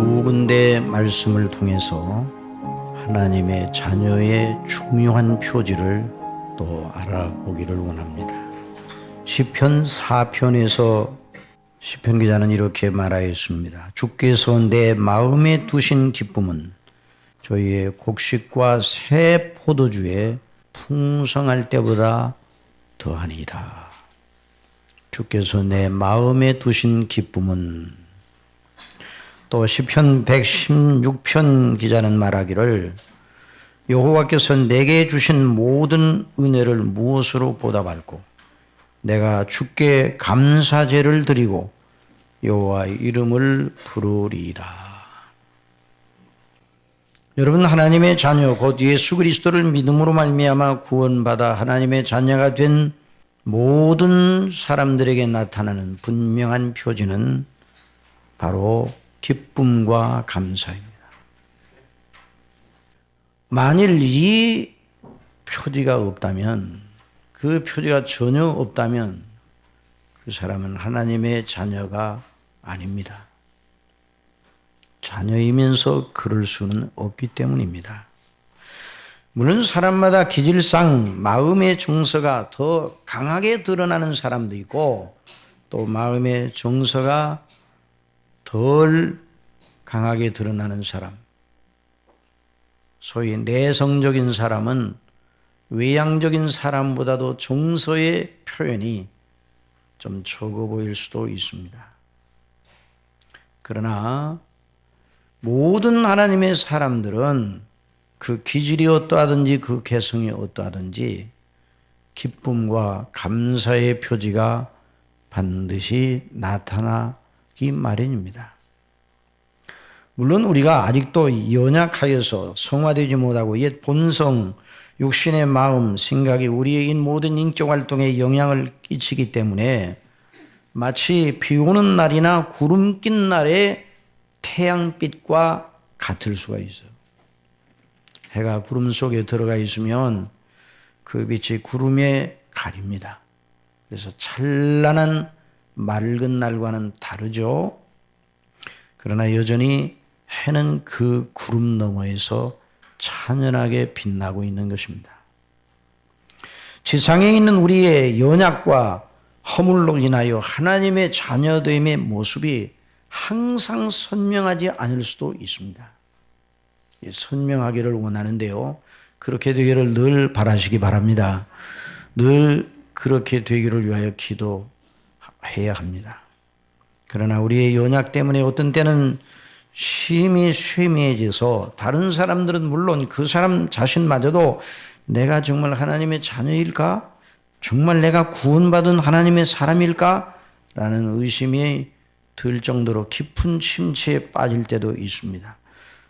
두 군데 말씀을 통해서 하나님의 자녀의 중요한 표지를 또 알아보기를 원합니다. 시편 4편에서 시편 기자는 이렇게 말하였습니다. 주께서 내 마음에 두신 기쁨은 저희의 곡식과 새 포도주에 풍성할 때보다 더하니이다. 주께서 내 마음에 두신 기쁨은, 또 시편 116편 기자는 말하기를 여호와께서 내게 주신 모든 은혜를 무엇으로 보답할꼬? 내가 주께 감사제를 드리고 여호와의 이름을 부르리이다. 여러분, 하나님의 자녀 곧 예수 그리스도를 믿음으로 말미암아 구원받아 하나님의 자녀가 된 모든 사람들에게 나타나는 분명한 표지는 바로 기쁨과 감사입니다. 만일 이 표지가 없다면, 그 표지가 전혀 없다면 그 사람은 하나님의 자녀가 아닙니다. 자녀이면서 그럴 수는 없기 때문입니다. 물론 사람마다 기질상 마음의 정서가 더 강하게 드러나는 사람도 있고, 또 마음의 정서가 덜 강하게 드러나는 사람, 소위 내성적인 사람은 외향적인 사람보다도 정서의 표현이 좀 적어 보일 수도 있습니다. 그러나 모든 하나님의 사람들은 그 기질이 어떠하든지 그 개성이 어떠하든지 기쁨과 감사의 표지가 반드시 나타나기 마련입니다. 물론 우리가 아직도 연약하여서 성화되지 못하고 옛 본성, 육신의 마음, 생각이 우리의 모든 인격 활동에 영향을 끼치기 때문에 마치 비 오는 날이나 구름 낀 날의 태양빛과 같을 수가 있어요. 해가 구름 속에 들어가 있으면 그 빛이 구름에 가립니다. 그래서 찬란한 맑은 날과는 다르죠. 그러나 여전히 해는 그 구름 너머에서 찬연하게 빛나고 있는 것입니다. 지상에 있는 우리의 연약과 허물로 인하여 하나님의 자녀됨의 모습이 항상 선명하지 않을 수도 있습니다. 선명하기를 원하는데요, 그렇게 되기를 늘 바라시기 바랍니다. 늘 그렇게 되기를 위하여 기도해야 합니다. 그러나 우리의 연약 때문에 어떤 때는 심히 쇠미해져서 다른 사람들은 물론 그 사람 자신마저도 내가 정말 하나님의 자녀일까? 정말 내가 구원받은 하나님의 사람일까? 라는 의심이 들 정도로 깊은 침체에 빠질 때도 있습니다.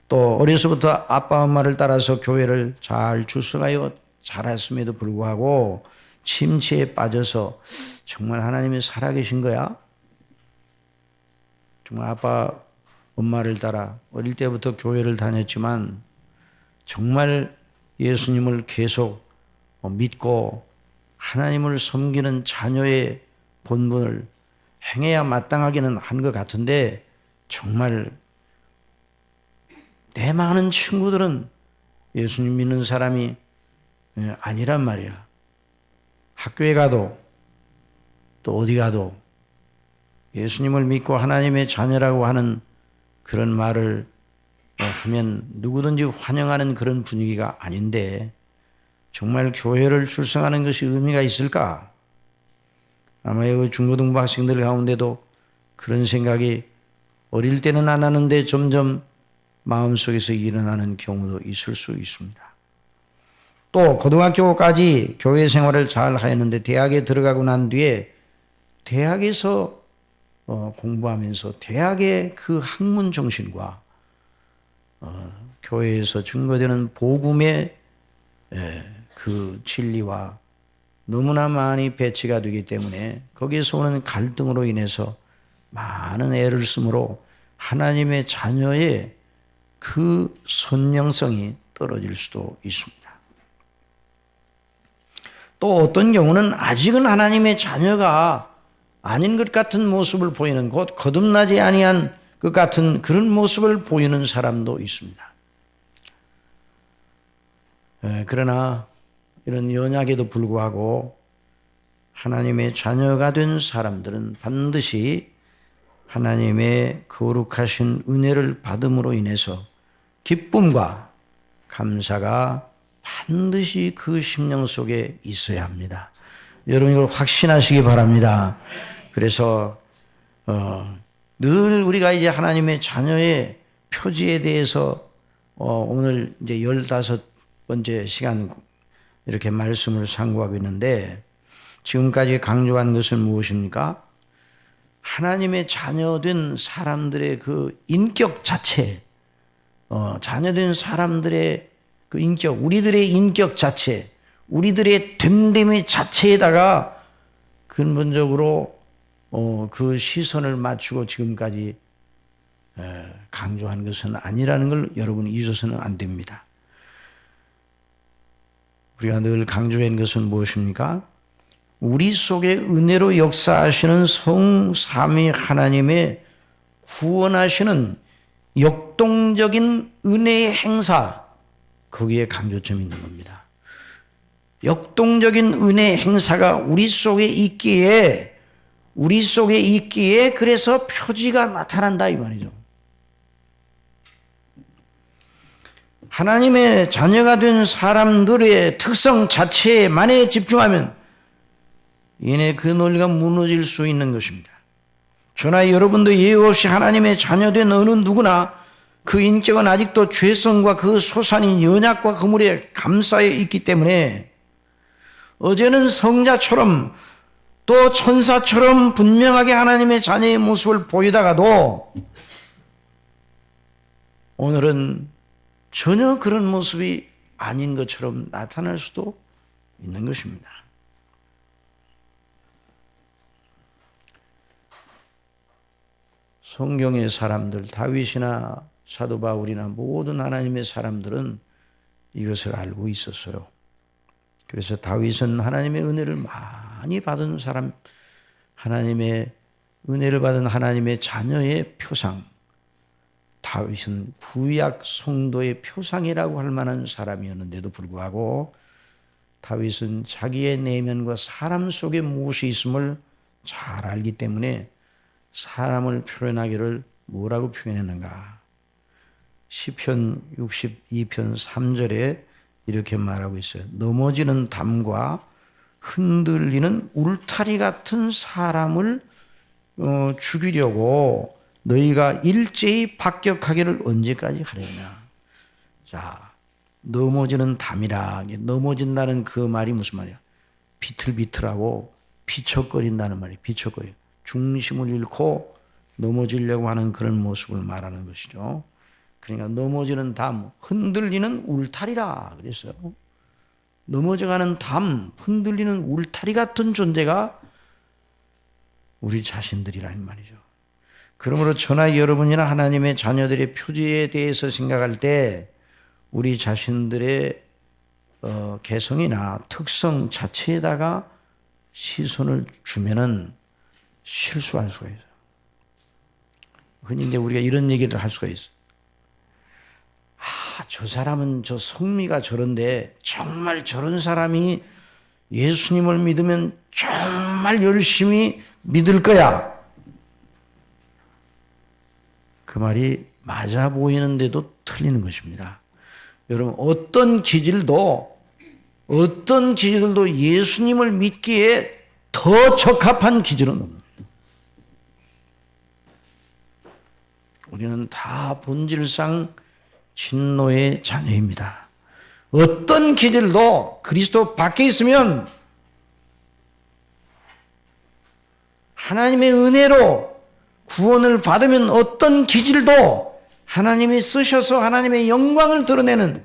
또 어려서부터 아빠 엄마를 따라서 교회를 잘 출석하여 자랐음에도 불구하고 침체에 빠져서 정말 하나님이 살아계신 거야? 정말 아빠 엄마를 따라 어릴 때부터 교회를 다녔지만 정말 예수님을 계속 믿고 하나님을 섬기는 자녀의 본분을 행해야 마땅하기는 한 것 같은데, 정말 내 많은 친구들은 예수님 믿는 사람이 아니란 말이야. 학교에 가도 또 어디 가도 예수님을 믿고 하나님의 자녀라고 하는 그런 말을 하면 누구든지 환영하는 그런 분위기가 아닌데, 정말 교회를 출석하는 것이 의미가 있을까? 아마 중고등부 학생들 가운데도 그런 생각이 어릴 때는 안 하는데 점점 마음속에서 일어나는 경우도 있을 수 있습니다. 또 고등학교까지 교회 생활을 잘 하였는데 대학에 들어가고 난 뒤에 대학에서 공부하면서 대학의 그 학문 정신과 교회에서 증거되는 복음의 그 진리와 너무나 많이 배치가 되기 때문에 거기에서 오는 갈등으로 인해서 많은 애를 쓰므로 하나님의 자녀의 그 선명성이 떨어질 수도 있습니다. 또 어떤 경우는 아직은 하나님의 자녀가 아닌 것 같은 모습을 보이는, 곧 거듭나지 아니한 그 같은 그런 모습을 보이는 사람도 있습니다. 그러나 이런 연약에도 불구하고 하나님의 자녀가 된 사람들은 반드시 하나님의 거룩하신 은혜를 받음으로 인해서 기쁨과 감사가 반드시 그 심령 속에 있어야 합니다. 여러분 이걸 확신하시기 바랍니다. 그래서 늘 우리가 이제 하나님의 자녀의 표지에 대해서 오늘 이제 15번째 시간 이렇게 말씀을 상고하고 있는데 지금까지 강조한 것은 무엇입니까? 하나님의 자녀된 사람들의 그 인격 자체, 자녀된 사람들의 그 인격, 우리들의 인격 자체, 우리들의 됨됨의 자체에다가 근본적으로 그 시선을 맞추고 지금까지 강조한 것은 아니라는 걸 여러분이 잊어서는 안 됩니다. 우리가 늘 강조한 것은 무엇입니까? 우리 속에 은혜로 역사하시는 성삼위 하나님의 구원하시는 역동적인 은혜의 행사, 거기에 강조점이 있는 겁니다. 역동적인 은혜의 행사가 우리 속에 있기에 그래서 표지가 나타난다 이 말이죠. 하나님의 자녀가 된 사람들의 특성 자체만에 집중하면 이내 그 논리가 무너질 수 있는 것입니다. 저나 여러분도 예외 없이 하나님의 자녀된 어느 누구나 그 인격은 아직도 죄성과 그 솟아닌 연약과 그물에 감싸여 있기 때문에 어제는 성자처럼 또 천사처럼 분명하게 하나님의 자녀의 모습을 보이다가도 오늘은 전혀 그런 모습이 아닌 것처럼 나타날 수도 있는 것입니다. 성경의 사람들, 다윗이나 사도 바울이나 모든 하나님의 사람들은 이것을 알고 있었어요. 그래서 다윗은 하나님의 은혜를 많이 받은 사람, 하나님의 은혜를 받은 하나님의 자녀의 표상, 다윗은 구약 성도의 표상이라고 할 만한 사람이었는데도 불구하고 다윗은 자기의 내면과 사람 속에 무엇이 있음을 잘 알기 때문에 사람을 표현하기를 뭐라고 표현했는가? 시편 62편 3절에 이렇게 말하고 있어요. 넘어지는 담과 흔들리는 울타리 같은 사람을 죽이려고 너희가 일제히 박격하기를 언제까지 하려냐. 자, 넘어지는 담이라. 넘어진다는 그 말이 무슨 말이야? 비틀비틀하고 비척거린다는 말이에요. 비척거려. 중심을 잃고 넘어지려고 하는 그런 모습을 말하는 것이죠. 그러니까 넘어지는 담, 흔들리는 울타리라 그랬어요. 넘어져가는 담, 흔들리는 울타리 같은 존재가 우리 자신들이라는 말이죠. 그러므로 저나 여러분이나 하나님의 자녀들의 표지에 대해서 생각할 때 우리 자신들의 개성이나 특성 자체에다가 시선을 주면은 실수할 수가 있어요. 흔히 이제 우리가 이런 얘기를 할 수가 있어요. 저 사람은 저 성미가 저런데 정말 저런 사람이 예수님을 믿으면 정말 열심히 믿을 거야. 그 말이 맞아 보이는데도 틀리는 것입니다. 여러분 어떤 기질들도 예수님을 믿기에 더 적합한 기질은 없습니다. 우리는 다 본질상 진노의 자녀입니다. 어떤 기질도 그리스도 밖에 있으면 하나님의 은혜로 구원을 받으면 어떤 기질도 하나님이 쓰셔서 하나님의 영광을 드러내는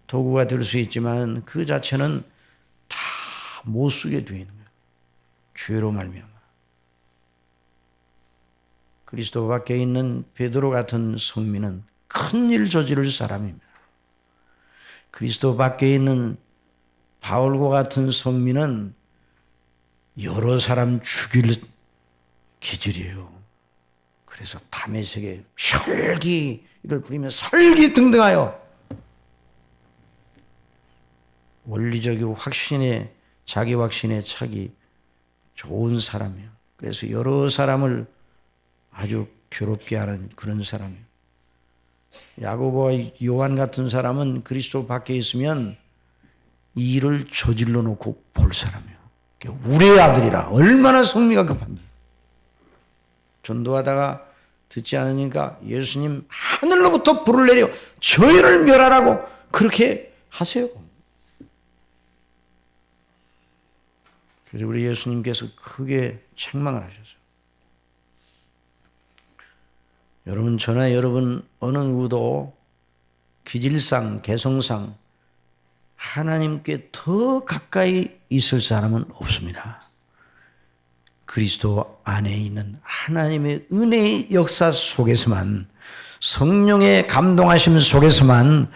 도구가 될 수 있지만 그 자체는 다 못 쓰게 되어 있는 거예요. 죄로 말미암아. 그리스도 밖에 있는 베드로 같은 성민은 큰일 저지를 사람입니다. 그리스도 밖에 있는 바울과 같은 성민은 여러 사람 죽일 기질이에요. 그래서 다메섹에 혈기를 부리며 설기등등하여 원리적이고 확신에 자기 확신에 차기 좋은 사람이에요. 그래서 여러 사람을 아주 괴롭게 하는 그런 사람이에요. 야고보와 요한 같은 사람은 그리스도 밖에 있으면 이 일을 저질러 놓고 볼 사람이에요. 우리의 아들이라 얼마나 성미가 급한지. 전도하다가 듣지 않으니까 예수님 하늘로부터 불을 내려 저희를 멸하라고 그렇게 하세요. 그래서 우리 예수님께서 크게 책망을 하셨어요. 여러분, 저나 여러분 어느 누구도 기질상, 개성상 하나님께 더 가까이 있을 사람은 없습니다. 그리스도 안에 있는 하나님의 은혜의 역사 속에서만, 성령의 감동하심 속에서만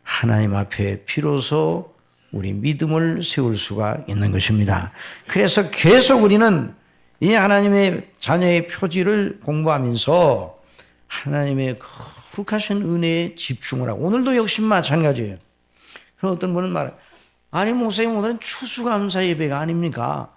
하나님 앞에 비로소 우리 믿음을 세울 수가 있는 것입니다. 그래서 계속 우리는 이 하나님의 자녀의 표지를 공부하면서 하나님의 거룩하신 은혜에 집중을 하고, 오늘도 역시 마찬가지예요. 그럼 어떤 분은 말해요. 아니 목사님, 오늘은 추수감사 예배가 아닙니까?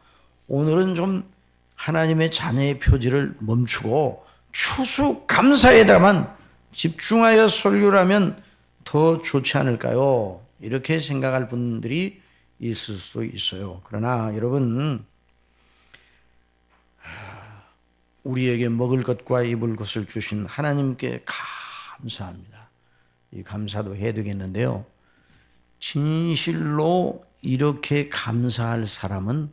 오늘은 좀 하나님의 자녀의 표지를 멈추고 추수감사에다만 집중하여 설교를 하면 더 좋지 않을까요? 이렇게 생각할 분들이 있을 수도 있어요. 그러나 여러분, 우리에게 먹을 것과 입을 것을 주신 하나님께 감사합니다. 이 감사도 해야 되겠는데요. 진실로 이렇게 감사할 사람은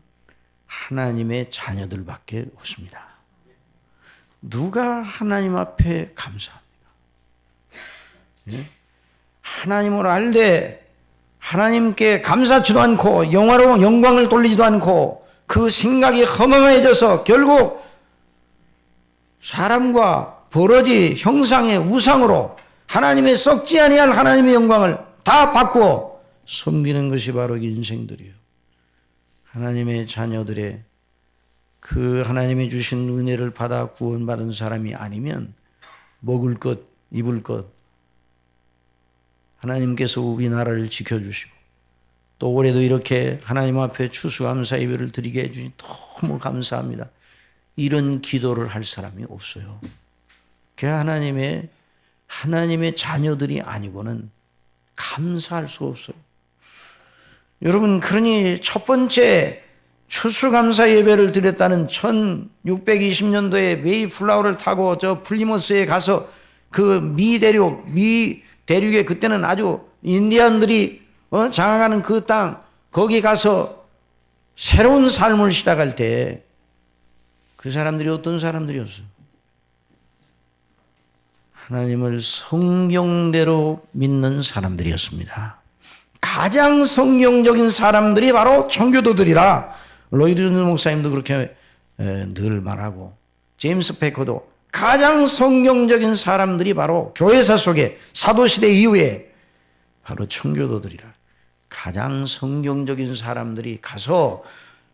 하나님의 자녀들밖에 없습니다. 누가 하나님 앞에 감사합니까? 예? 하나님을 알되 하나님께 감사치도 않고 영화로 영광을 돌리지도 않고 그 생각이 허망해져서 결국 사람과 버러지 형상의 우상으로 하나님의 썩지 아니할 하나님의 영광을 다 바꾸어 섬기는 것이 바로 인생들이에요. 하나님의 자녀들의 그 하나님이 주신 은혜를 받아 구원받은 사람이 아니면 먹을 것, 입을 것, 하나님께서 우리나라를 지켜주시고 또 올해도 이렇게 하나님 앞에 추수감사 예배를 드리게 해주니 너무 감사합니다. 이런 기도를 할 사람이 없어요. 그 하나님의 자녀들이 아니고는 감사할 수 없어요. 여러분, 그러니 첫 번째 추수감사 예배를 드렸다는 1620년도에 메이플라워를 타고 저 플리머스에 가서 그 미 대륙에 그때는 아주 인디언들이 장악하는 그 땅, 거기 가서 새로운 삶을 시작할 때 그 사람들이 어떤 사람들이었어요? 하나님을 성경대로 믿는 사람들이었습니다. 가장 성경적인 사람들이 바로 청교도들이라 로이드 목사님도 그렇게 늘 말하고, 제임스 패커도 가장 성경적인 사람들이 바로 교회사 속에 사도시대 이후에 바로 청교도들이라, 가장 성경적인 사람들이 가서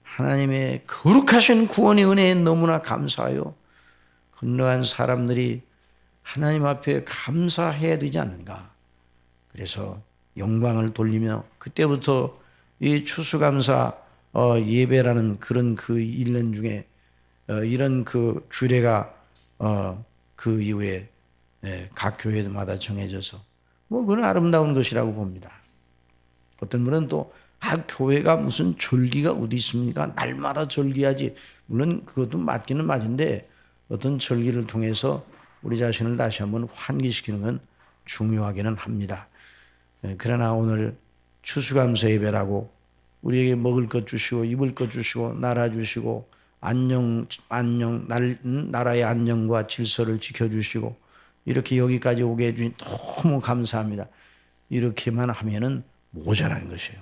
하나님의 거룩하신 구원의 은혜에 너무나 감사하여 건너간 사람들이 하나님 앞에 감사해야 되지 않는가. 그래서 영광을 돌리며 그때부터 이 추수감사 예배라는 그런 그 1년 중에 이런 그 주례가 그 이후에 각 교회마다 정해져서 그건 아름다운 것이라고 봅니다. 어떤 분은 또 교회가 무슨 절기가 어디 있습니까? 날마다 절기하지. 물론 그것도 맞기는 맞은데 어떤 절기를 통해서 우리 자신을 다시 한번 환기시키는 건 중요하기는 합니다. 그러나 오늘 추수감사 예배라고 우리에게 먹을 것 주시고 입을 것 주시고 나라 주시고 나라의 안녕과 질서를 지켜주시고 이렇게 여기까지 오게 해주니 너무 감사합니다. 이렇게만 하면은 모자란 것이에요.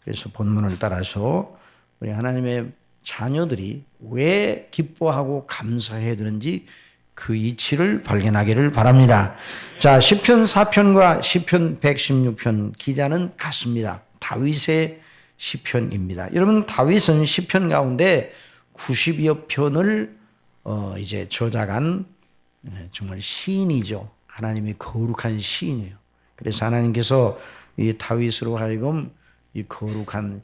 그래서 본문을 따라서 우리 하나님의 자녀들이 왜 기뻐하고 감사해야 되는지 그 이치를 발견하기를 바랍니다. 자, 시편 4편과 시편 116편 기자는 같습니다. 다윗의 시편입니다. 여러분, 다윗은 시편 가운데 90여 편을 이제 저작한 정말 시인이죠. 하나님의 거룩한 시인이에요. 그래서 하나님께서 이 다윗으로 하여금 이 거룩한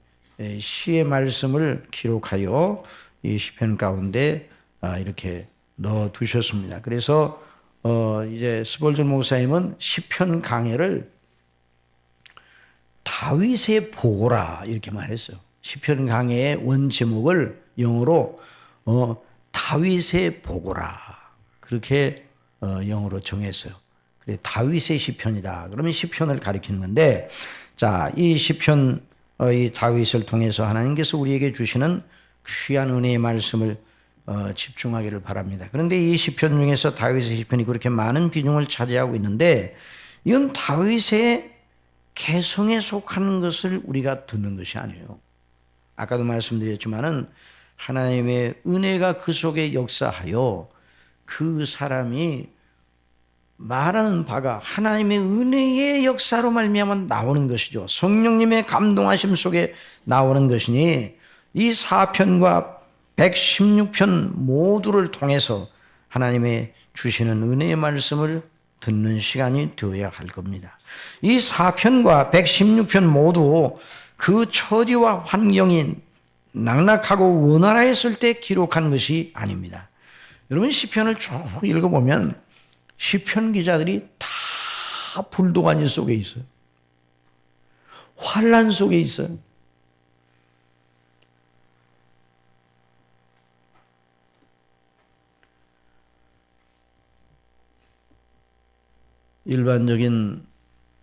시의 말씀을 기록하여 이 시편 가운데 이렇게 넣어 두셨습니다. 그래서 이제 스볼전 목사님은 시편 강해를 다윗의 보고라 이렇게 말했어요. 시편 강해의 원 제목을 영어로 다윗의 보고라 그렇게 영어로 정했어요. 그래 다윗의 시편이다. 그러면 시편을 가리키는 건데, 자, 이 시편 이 다윗을 통해서 하나님께서 우리에게 주시는 귀한 은혜의 말씀을 집중하기를 바랍니다. 그런데 이 시편 중에서 다윗의 시편이 그렇게 많은 비중을 차지하고 있는데, 이건 다윗의 개성에 속하는 것을 우리가 듣는 것이 아니에요. 아까도 말씀드렸지만은 하나님의 은혜가 그 속에 역사하여 그 사람이 말하는 바가 하나님의 은혜의 역사로 말미암아 나오는 것이죠. 성령님의 감동하심 속에 나오는 것이니 이 4편과 116편 모두를 통해서 하나님의 주시는 은혜의 말씀을 듣는 시간이 되어야 할 겁니다. 이 4편과 116편 모두 그 처지와 환경이 낙낙하고 원활했을 때 기록한 것이 아닙니다. 여러분 시편을 쭉 읽어보면 시편 기자들이 다 불도가니 속에 있어요. 환난 속에 있어요. 일반적인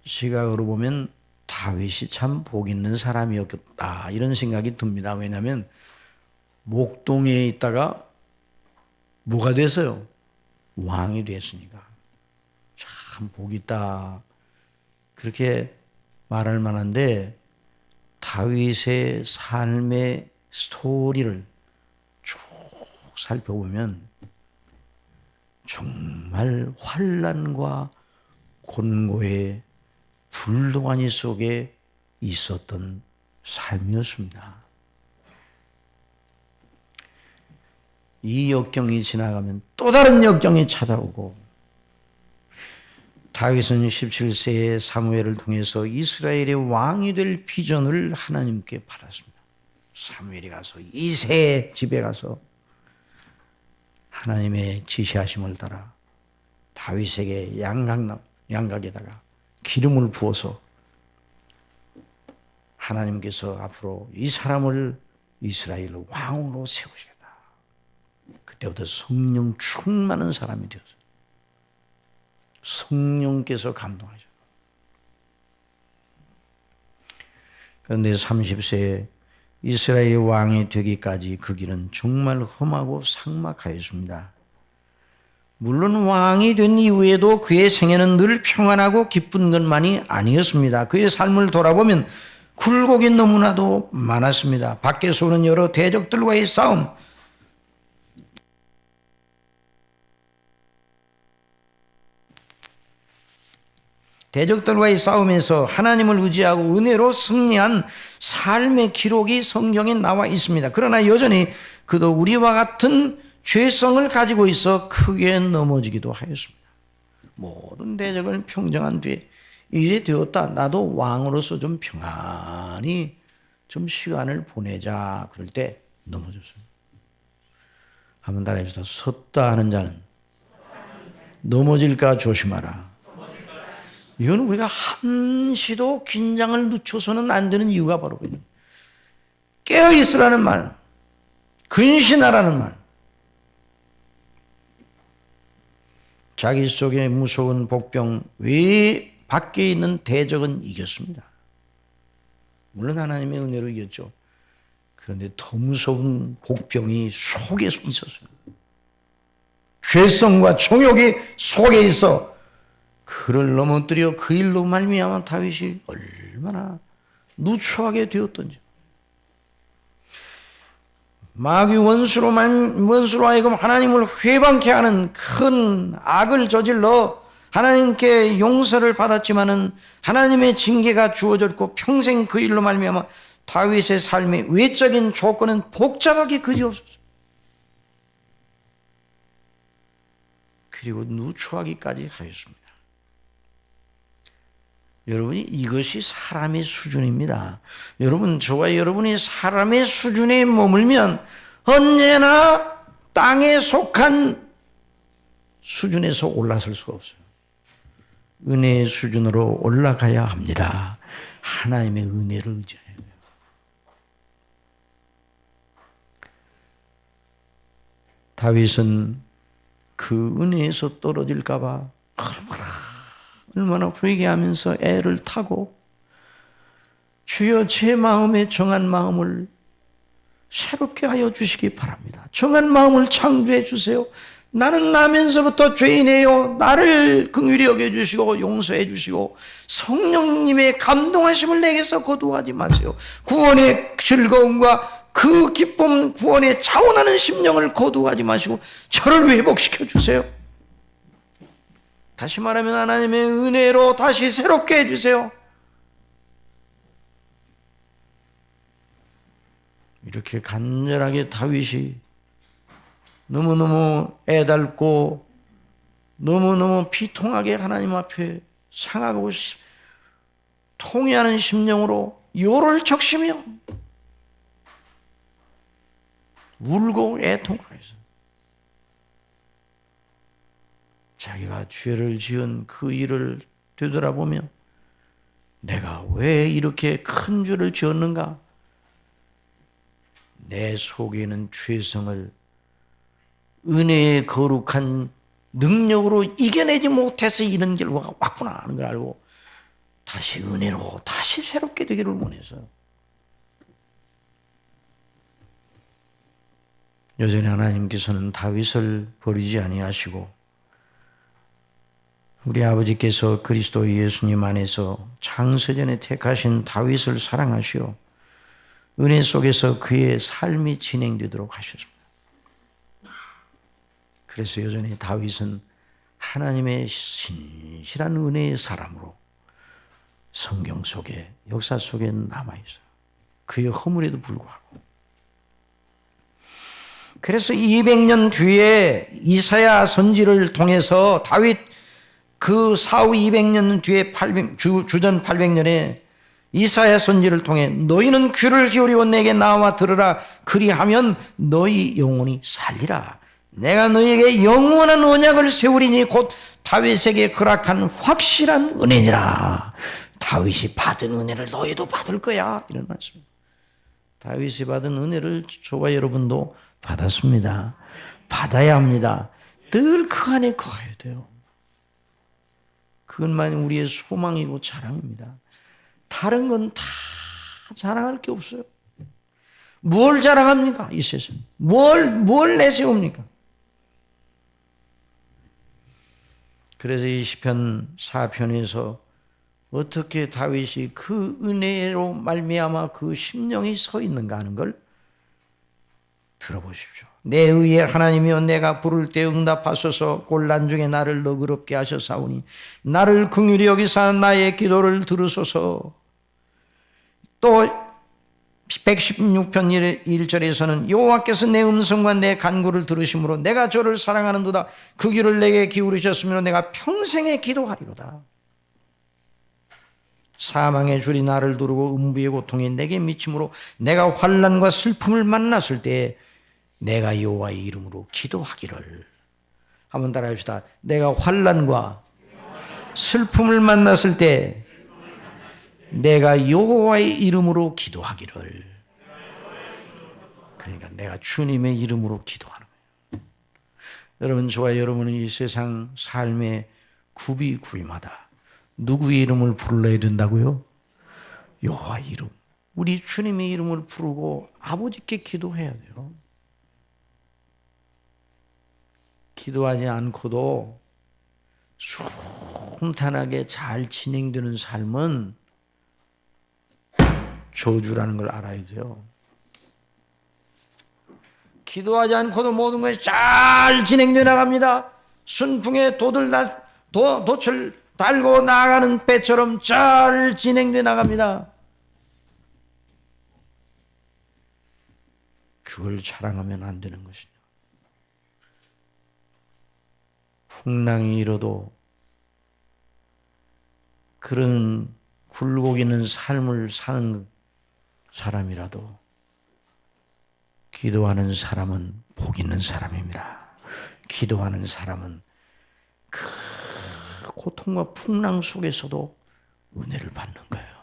시각으로 보면 다윗이 참 복 있는 사람이었겠다 이런 생각이 듭니다. 왜냐하면 목동에 있다가 뭐가 됐어요? 왕이 됐으니까 참 복 있다 그렇게 말할 만한데, 다윗의 삶의 스토리를 쭉 살펴보면 정말 환난과 곤고의 불도가니 속에 있었던 삶이었습니다. 이 역경이 지나가면 또 다른 역경이 찾아오고, 다윗은 17세의 사무엘을 통해서 이스라엘의 왕이 될 비전을 하나님께 받았습니다. 사무엘이 가서 이새의 집에 가서 하나님의 지시하심을 따라 다윗에게 양각에다가 기름을 부어서 하나님께서 앞으로 이 사람을 이스라엘 왕으로 세우시겠다. 그때부터 성령 충만한 사람이 되었어요. 성령께서 감동하죠. 그런데 30세에 이스라엘의 왕이 되기까지 그 길은 정말 험하고 삭막하였습니다. 물론 왕이 된 이후에도 그의 생애는 늘 평안하고 기쁜 것만이 아니었습니다. 그의 삶을 돌아보면 굴곡이 너무나도 많았습니다. 밖에서 오는 여러 대적들과의 싸움, 대적들과의 싸움에서 하나님을 의지하고 은혜로 승리한 삶의 기록이 성경에 나와 있습니다. 그러나 여전히 그도 우리와 같은 죄성을 가지고 있어 크게 넘어지기도 하였습니다. 모든 대적을 평정한 뒤에 이제 되었다. 나도 왕으로서 좀 평안히 좀 시간을 보내자. 그럴 때 넘어졌습니다. 한번 따라해주세요. 섰다 하는 자는 넘어질까 조심하라. 이건 우리가 한시도 긴장을 늦춰서는 안 되는 이유가 바로 그거예요. 깨어있으라는 말, 근신하라는 말. 자기 속에 무서운 복병 외에 밖에 있는 대적은 이겼습니다. 물론 하나님의 은혜로 이겼죠. 그런데 더 무서운 복병이 속에 있었어요. 죄성과 정욕이 속에 있어 그를 넘어뜨려 그 일로 말미암아 다윗이 얼마나 누추하게 되었던지. 마귀 원수로 하여금 하나님을 회방케 하는 큰 악을 저질러 하나님께 용서를 받았지만은 하나님의 징계가 주어졌고 평생 그 일로 말미암아 다윗의 삶의 외적인 조건은 복잡하게 그지없었어요. 그리고 누추하기까지 하였습니다. 여러분이 이것이 사람의 수준입니다. 여러분, 저와 여러분이 사람의 수준에 머물면 언제나 땅에 속한 수준에서 올라설 수가 없어요. 은혜의 수준으로 올라가야 합니다. 하나님의 은혜를 의지해야 돼요. 다윗은 그 은혜에서 떨어질까 봐 얼마나 회개하면서 애를 타고 주여 제 마음에 정한 마음을 새롭게 하여 주시기 바랍니다. 정한 마음을 창조해 주세요. 나는 나면서부터 죄인이에요. 나를 긍휼히 여겨주시고 용서해 주시고 성령님의 감동하심을 내게서 거두하지 마세요. 구원의 즐거움과 그 기쁨, 구원의 차원하는 심령을 거두하지 마시고 저를 회복시켜 주세요. 다시 말하면 하나님의 은혜로 다시 새롭게 해주세요. 이렇게 간절하게 다윗이 너무너무 애달고 너무너무 비통하게 하나님 앞에 상하고 통회하는 심령으로 요를 적시며 울고 애통하면서 자기가 죄를 지은 그 일을 되돌아보며 내가 왜 이렇게 큰 죄를 지었는가? 내 속에는 죄성을 은혜의 거룩한 능력으로 이겨내지 못해서 이런 결과가 왔구나 하는 걸 알고 다시 은혜로 다시 새롭게 되기를 원해서 여전히 하나님께서는 다윗을 버리지 아니하시고 우리 아버지께서 그리스도 예수님 안에서 창세전에 택하신 다윗을 사랑하시오 은혜 속에서 그의 삶이 진행되도록 하셨습니다. 그래서 여전히 다윗은 하나님의 신실한 은혜의 사람으로 성경 속에 역사 속에 남아있어요. 그의 허물에도 불구하고. 그래서 200년 뒤에 이사야 선지를 통해서 다윗 그 사후 200년 뒤에 주전 800년에 이사야 선지를 통해 너희는 귀를 기울이고 내게 나와 들으라 그리하면 너희 영혼이 살리라. 내가 너희에게 영원한 언약을 세우리니 곧 다윗에게 허락한 확실한 은혜니라. 다윗이 받은 은혜를 너희도 받을 거야. 이런 말씀입니다. 다윗이 받은 은혜를 저와 여러분도 받았습니다. 받아야 합니다. 늘 그 안에 거해야 돼요. 그것만이 우리의 소망이고 자랑입니다. 다른 건 다 자랑할 게 없어요. 뭘 자랑합니까? 이 세상. 뭘 내세웁니까? 그래서 이 시편 4편에서 어떻게 다윗이 그 은혜로 말미암아 그 심령이 서 있는가 하는 걸 들어보십시오. 내 의의 하나님이여 내가 부를 때 응답하소서 곤란 중에 나를 너그럽게 하셨사오니 나를 긍휼히 여기사 나의 기도를 들으소서. 또 116편 1절에서는 여호와께서 내 음성과 내 간구를 들으심으로 내가 저를 사랑하는도다. 그 귀를 내게 기울이셨으므로 내가 평생에 기도하리로다. 사망의 줄이 나를 두르고 음부의 고통이 내게 미침으로 내가 환난과 슬픔을 만났을 때 내가 여호와의 이름으로 기도하기를. 한번 따라합시다. 내가 환난과 슬픔을 만났을 때 내가 여호와의 이름으로 기도하기를. 그러니까 내가 주님의 이름으로 기도하는 거예요. 여러분, 저와 여러분은 이 세상 삶의 굽이마다 누구의 이름을 불러야 된다고요? 여호와의 이름. 우리 주님의 이름을 부르고 아버지께 기도해야 돼요. 기도하지 않고도 순탄하게 잘 진행되는 삶은 저주라는 걸 알아야 돼요. 기도하지 않고도 모든 것이 잘 진행되어 나갑니다. 순풍에 돛을 달고 나가는 배처럼 잘 진행되어 나갑니다. 그걸 자랑하면 안 되는 것이죠. 풍랑이 일어도 그런 굴곡있는 삶을 사는 사람이라도 기도하는 사람은 복 있는 사람입니다. 기도하는 사람은 그 고통과 풍랑 속에서도 은혜를 받는 거예요.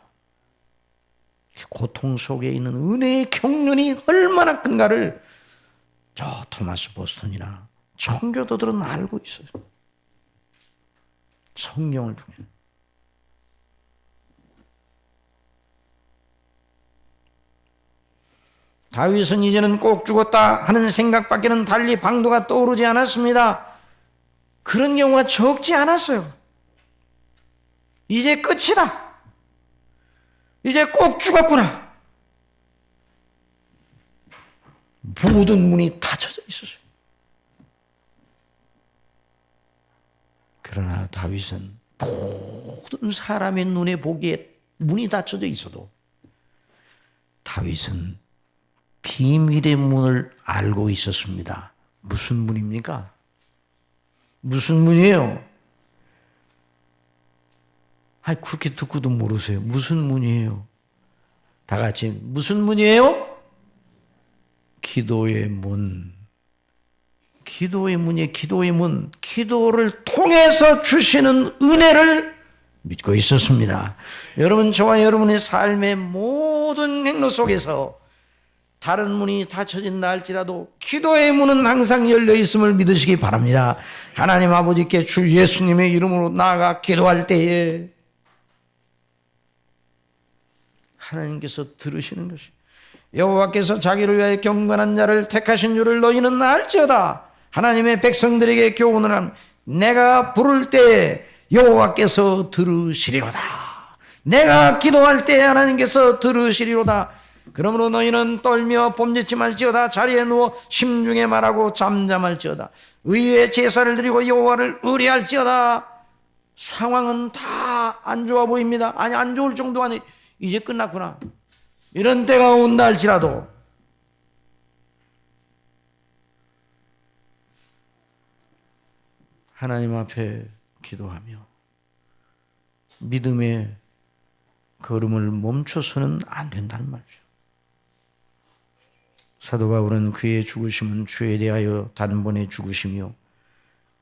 고통 속에 있는 은혜의 경륜이 얼마나 큰가를 저 토마스 보스턴이나 청교도들은 알고 있어요. 성경을 통해. 다윗은 이제는 꼭 죽었다 하는 생각밖에는 달리 방도가 떠오르지 않았습니다. 그런 경우가 적지 않았어요. 이제 끝이다. 이제 꼭 죽었구나. 모든 문이 닫혀져 있었어요. 그러나 다윗은 모든 사람의 눈에 보기에 문이 닫혀져 있어도 다윗은 비밀의 문을 알고 있었습니다. 무슨 문입니까? 무슨 문이에요? 그렇게 듣고도 모르세요. 무슨 문이에요? 다 같이 무슨 문이에요? 기도의 문. 기도의 문이 기도의 문. 기도를 통해서 주시는 은혜를 믿고 있었습니다. 여러분, 저와 여러분의 삶의 모든 행로 속에서 다른 문이 닫혀진다 할지라도 기도의 문은 항상 열려 있음을 믿으시기 바랍니다. 하나님 아버지께 주 예수님의 이름으로 나아가 기도할 때에 하나님께서 들으시는 것이, 여호와께서 자기를 위하여 경건한 자를 택하신 줄을 너희는 알지어다. 하나님의 백성들에게 교훈을 함. 내가 부를 때에 여호와께서 들으시리로다. 내가 기도할 때에 하나님께서 들으시리로다. 그러므로 너희는 떨며 범죄치 말지어다. 자리에 누워 심중에 말하고 잠잠할지어다. 의의 제사를 드리고 여호와를 의뢰할지어다. 상황은 다 안 좋아 보입니다. 아니, 안 좋을 정도 아니, 이제 끝났구나. 이런 때가 온다 할지라도 하나님 앞에 기도하며 믿음의 걸음을 멈춰서는 안 된다는 말이죠. 사도 바울은 그의 죽으심은 주에 대하여 단번에 죽으시며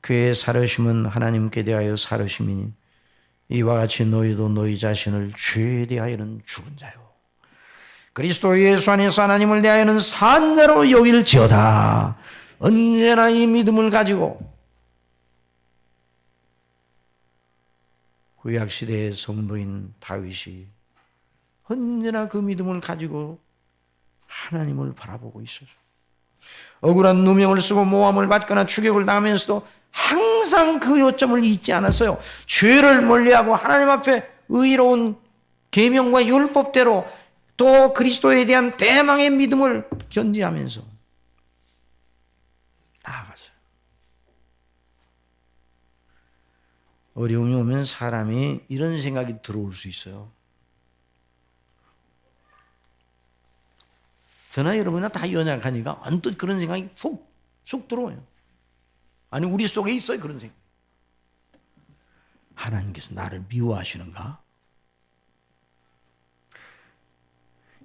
그의 살으심은 하나님께 대하여 살으심이니 이와 같이 너희도 너희 자신을 주에 대하여는 죽은 자요 그리스도 예수 안에서 하나님을 대하여는 산 자로 여길지어다. 언제나 이 믿음을 가지고 구약시대의 성도인 다윗이 언제나 그 믿음을 가지고 하나님을 바라보고 있어요. 억울한 누명을 쓰고 모함을 받거나 추격을 당하면서도 항상 그 요점을 잊지 않았어요. 죄를 멀리하고 하나님 앞에 의로운 계명과 율법대로 또 그리스도에 대한 대망의 믿음을 견지하면서 나아갔어요. 어려움이 오면 사람이 이런 생각이 들어올 수 있어요. 저나 여러분이나 다 연약하니까 언뜻 그런 생각이 쑥 들어와요. 아니, 우리 속에 있어요, 그런 생각. 하나님께서 나를 미워하시는가?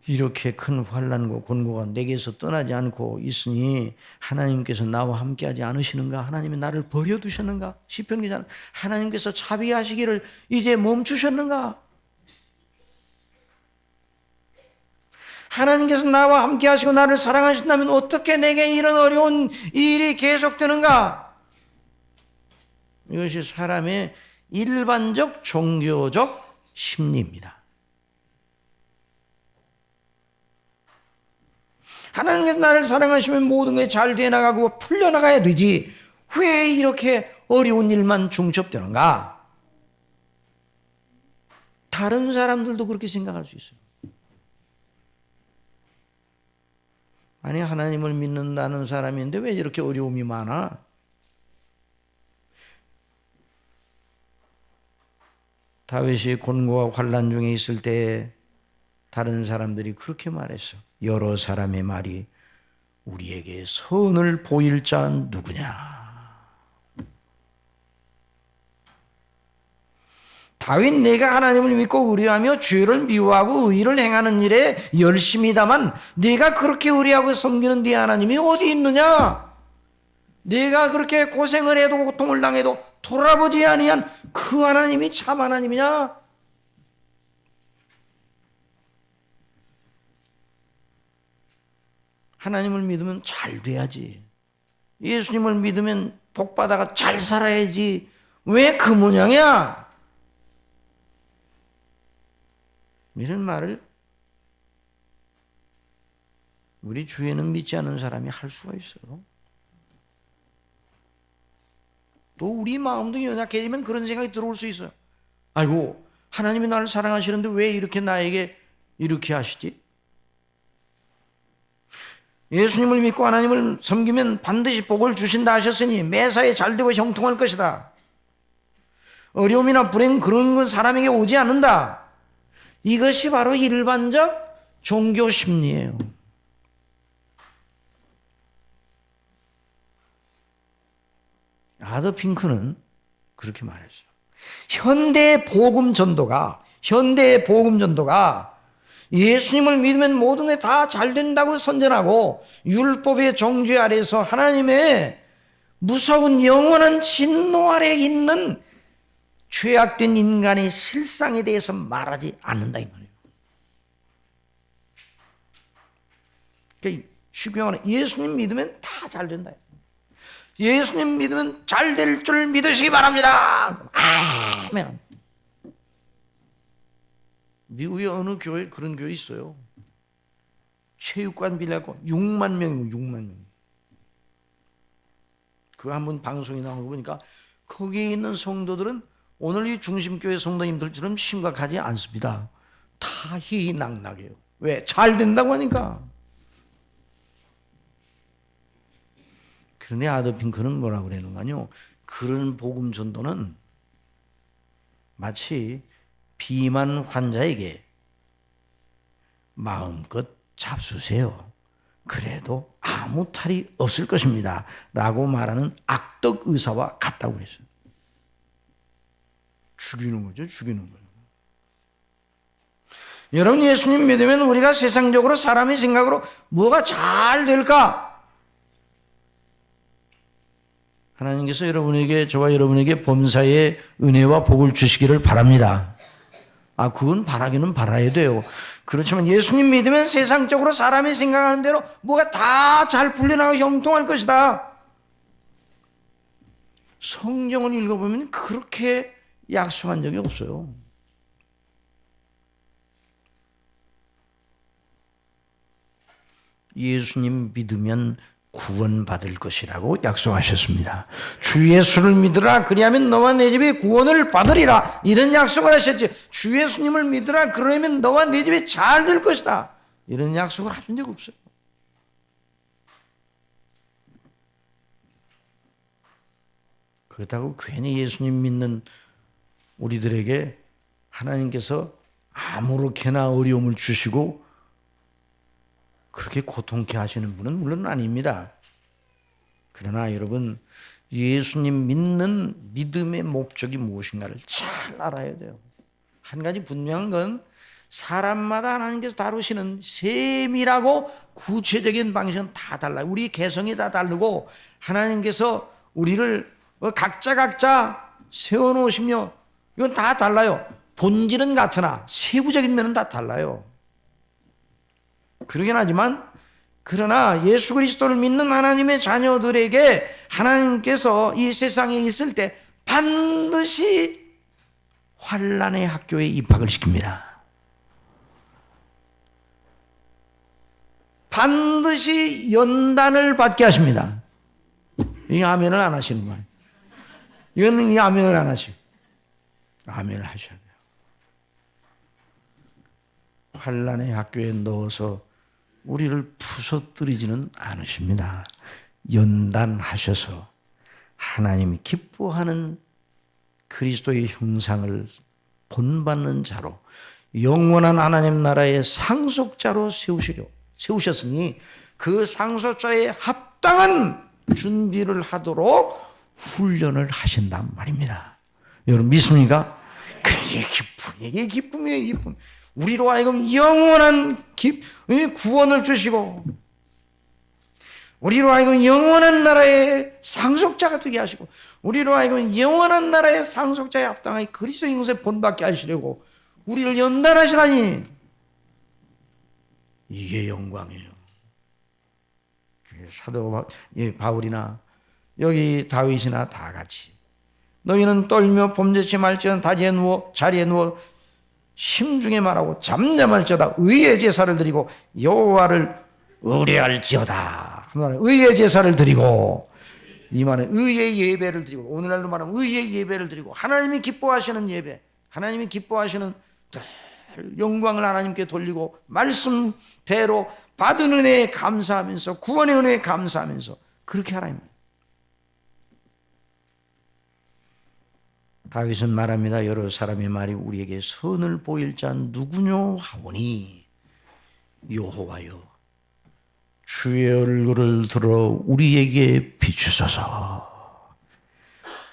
이렇게 큰 환난과 곤고가 내게서 떠나지 않고 있으니 하나님께서 나와 함께하지 않으시는가? 하나님이 나를 버려두셨는가? 시편 기자는 하나님께서 자비하시기를 이제 멈추셨는가? 하나님께서 나와 함께하시고 나를 사랑하신다면 어떻게 내게 이런 어려운 일이 계속되는가? 이것이 사람의 일반적 종교적 심리입니다. 하나님께서 나를 사랑하시면 모든 게 잘 되나가고 풀려나가야 되지. 왜 이렇게 어려운 일만 중첩되는가? 다른 사람들도 그렇게 생각할 수 있어요. 아니, 하나님을 믿는다는 사람인데 왜 이렇게 어려움이 많아? 다윗이 곤고와 환난 중에 있을 때 다른 사람들이 그렇게 말했어. 여러 사람의 말이 우리에게 선을 보일 자 누구냐? 다윗 내가 하나님을 믿고 의뢰하며 죄를 미워하고 의를 행하는 일에 열심이다만 내가 그렇게 의뢰하고 섬기는 네 하나님이 어디 있느냐? 내가 그렇게 고생을 해도 고통을 당해도 돌아보지 아니한 그 하나님이 참 하나님이냐? 하나님을 믿으면 잘 돼야지. 예수님을 믿으면 복받아가 잘 살아야지. 왜 그 모양이야? 이런 말을 우리 주위에는 믿지 않는 사람이 할 수가 있어요. 또 우리 마음도 연약해지면 그런 생각이 들어올 수 있어요. 아이고, 하나님이 나를 사랑하시는데 왜 이렇게 나에게 이렇게 하시지? 예수님을 믿고 하나님을 섬기면 반드시 복을 주신다 하셨으니 매사에 잘되고 형통할 것이다. 어려움이나 불행 그런 건 사람에게 오지 않는다. 이것이 바로 일반적 종교 심리예요. 아더 핑크는 그렇게 말했어요. 현대의 복음 전도가 예수님을 믿으면 모든 게 다 잘 된다고 선전하고 율법의 정죄 아래서 하나님의 무서운 영원한 진노 아래 있는 죄악된 인간의 실상에 대해서 말하지 않는다 이 말이에요. 그러니까 쉽게 말하면 예수님 믿으면 다 잘 된다. 예수님 믿으면 잘 될 줄 믿으시기 바랍니다. 아멘. 미국의 어느 교회 그런 교회 있어요. 체육관 빌려고 6만 명. 그 한번 방송에 나온 거 보니까 거기에 있는 성도들은 오늘 이 중심교회 성도님들처럼 심각하지 않습니다. 다 희희낙낙해요. 왜? 잘 된다고 하니까. 그런데 아더 핑크는 뭐라고 그러는가요? 그런 복음 전도는 마치 비만 환자에게 마음껏 잡수세요. 그래도 아무 탈이 없을 것입니다. 라고 말하는 악덕 의사와 같다고 했어요. 죽이는 거죠. 여러분, 예수님 믿으면 우리가 세상적으로 사람의 생각으로 뭐가 잘 될까? 하나님께서 저와 여러분에게 범사의 은혜와 복을 주시기를 바랍니다. 그건 바라기는 바라야 돼요. 그렇지만 예수님 믿으면 세상적으로 사람이 생각하는 대로 뭐가 다 잘 풀려나가고 형통할 것이다. 성경을 읽어보면 그렇게 약속한 적이 없어요. 예수님 믿으면 구원받을 것이라고 약속하셨습니다. 주 예수를 믿으라 그리하면 너와 내 집이 구원을 받으리라 이런 약속을 하셨지. 주 예수님을 믿으라 그러면 너와 내 집이 잘 될 것이다 이런 약속을 하신 적 없어요. 그렇다고 괜히 예수님 믿는 우리들에게 하나님께서 아무렇게나 어려움을 주시고 그렇게 고통케 하시는 분은 물론 아닙니다. 그러나 여러분, 예수님 믿는 믿음의 목적이 무엇인가를 잘 알아야 돼요. 한 가지 분명한 건 사람마다 하나님께서 다루시는 세밀하고 구체적인 방식은 다 달라요. 우리 개성이 다 다르고 하나님께서 우리를 각자 세워놓으시며 이건 다 달라요. 본질은 같으나 세부적인 면은 다 달라요. 그러긴 하지만 그러나 예수 그리스도를 믿는 하나님의 자녀들에게 하나님께서 이 세상에 있을 때 반드시 환난의 학교에 입학을 시킵니다. 반드시 연단을 받게 하십니다. 이 아멘을 안 하시는 거예요. 이거는 이 아멘을 안 하시고 아멘을 하셔야 돼요. 환난의 학교에 넣어서 우리를 부서뜨리지는 않으십니다. 연단하셔서 하나님이 기뻐하는 그리스도의 형상을 본받는 자로 영원한 하나님 나라의 상속자로 세우셨으니 그 상속자에 합당한 준비를 하도록 훈련을 하신단 말입니다. 여러분 믿습니까? 이게 기쁨이에요, 기쁨. 우리로 하여금 영원한 구원을 주시고 우리로 하여금 영원한 나라의 상속자가 되게 하시고 우리로 하여금 영원한 나라의 상속자에 합당하여 그리스도 인생에 본받게 하시려고 우리를 연단하시다니 이게 영광이에요. 사도 바울이나 여기 다윗이나 다 같이 너희는 떨며 범죄치 말지어다 다리에 누워 자리에 누워 심중에 말하고 잠잠할지어다 의의 제사를 드리고 여호와를 의뢰할지어다. 의의 제사를 드리고 이 말은 의의 예배를 드리고 오늘날로 말하면 의의 예배를 드리고 하나님이 기뻐하시는 예배, 하나님이 기뻐하시는 영광을 하나님께 돌리고 말씀대로 받은 은혜에 감사하면서 구원의 은혜에 감사하면서 그렇게 하라는 거예요. 다윗은 말합니다. 여러 사람의 말이 우리에게 선을 보일 자 누구뇨 하오니 여호와여 주의 얼굴을 들어 우리에게 비추소서.